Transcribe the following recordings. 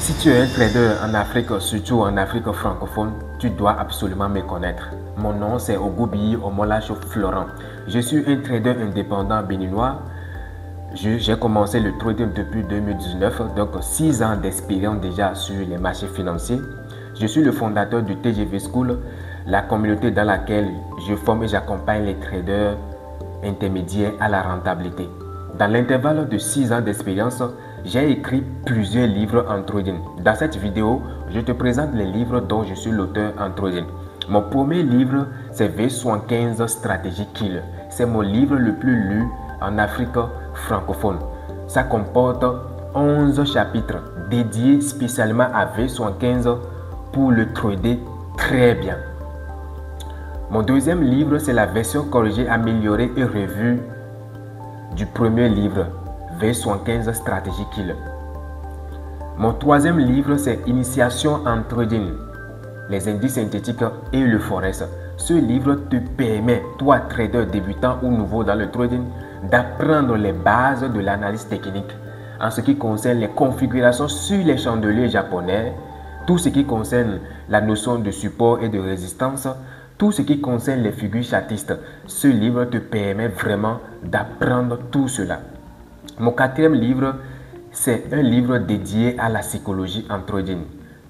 Si tu es un trader en Afrique, surtout en Afrique francophone, tu dois absolument me connaître. Mon nom c'est Ogubi Omolacho Florent. Je suis un trader indépendant béninois. J'ai commencé le trading depuis 2019, donc 6 ans d'expérience déjà sur les marchés financiers. Je suis le fondateur du TGV School, la communauté dans laquelle je forme et j'accompagne les traders intermédiaires à la rentabilité. Dans l'intervalle de 6 ans d'expérience, j'ai écrit plusieurs livres en trading. Dans cette vidéo, je te présente les livres dont je suis l'auteur en trading. Mon premier livre, c'est V75 Stratégie Killer. C'est mon livre le plus lu en Afrique francophone. Ça comporte 11 chapitres dédiés spécialement à V75 pour le trader très bien. Mon deuxième livre, c'est la version corrigée, améliorée et revue du premier livre, V75 Stratégie Killer. Mon troisième livre, c'est Initiation en trading, les indices synthétiques et le forex. Ce livre te permet, toi trader débutant ou nouveau dans le trading, d'apprendre les bases de l'analyse technique en ce qui concerne les configurations sur les chandeliers japonais, tout ce qui concerne la notion de support et de résistance, tout ce qui concerne les figures chartistes. Ce livre te permet vraiment d'apprendre tout cela. Mon quatrième livre, c'est un livre dédié à la psychologie en trading.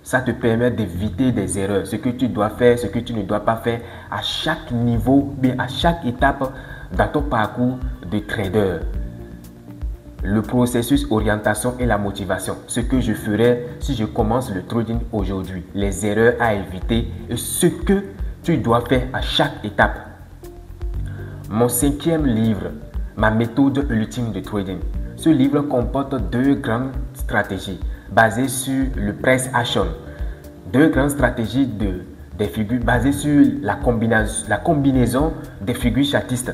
Ça te permet d'éviter des erreurs, ce que tu dois faire, ce que tu ne dois pas faire à chaque niveau, bien à chaque étape dans ton parcours de trader. Le processus, orientation et la motivation. Ce que je ferais si je commence le trading aujourd'hui. Les erreurs à éviter et ce que tu dois faire à chaque étape. Mon cinquième livre, ma méthode ultime de trading. Ce livre comporte deux grandes stratégies basées sur le price action. Deux grandes stratégies des figures basées sur la combinaison des figures chartistes.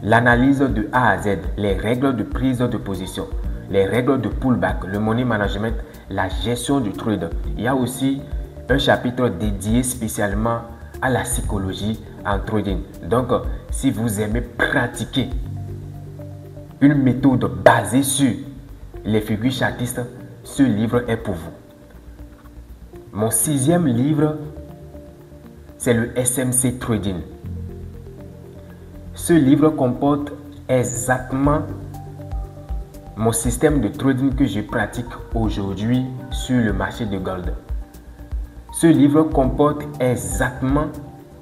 L'analyse de A à Z, les règles de prise de position, les règles de pullback, le money management, la gestion du trade. Il y a aussi un chapitre dédié spécialement à la psychologie en trading. Donc, si vous aimez pratiquer une méthode basée sur les figures chartistes, ce livre est pour vous. Mon sixième livre, c'est le SMC Trading. Ce livre comporte exactement mon système de trading que je pratique aujourd'hui sur le marché de gold. Ce livre comporte exactement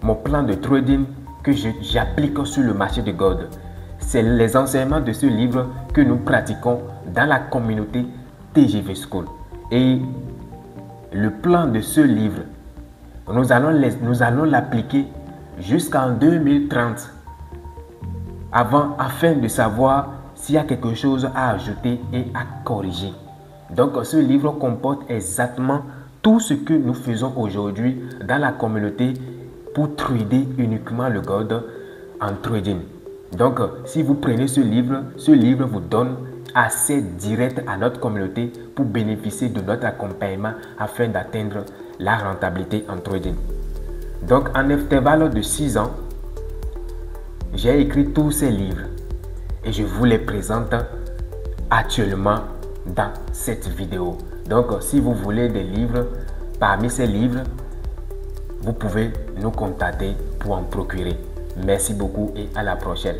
mon plan de trading que j'applique sur le marché de gold. C'est les enseignements de ce livre que nous pratiquons dans la communauté TGV School. Et le plan de ce livre, nous allons l'appliquer jusqu'en 2030 afin de savoir s'il y a quelque chose à ajouter et à corriger. Donc ce livre comporte exactement tout ce que nous faisons aujourd'hui dans la communauté pour trader uniquement le gold en trading. Donc si vous prenez ce livre vous donne accès direct à notre communauté pour bénéficier de notre accompagnement afin d'atteindre la rentabilité en trading. Donc en intervalle de 6 ans, j'ai écrit tous ces livres et je vous les présente actuellement dans cette vidéo. Donc si vous voulez des livres, parmi ces livres, vous pouvez nous contacter pour en procurer. Merci beaucoup et à la prochaine.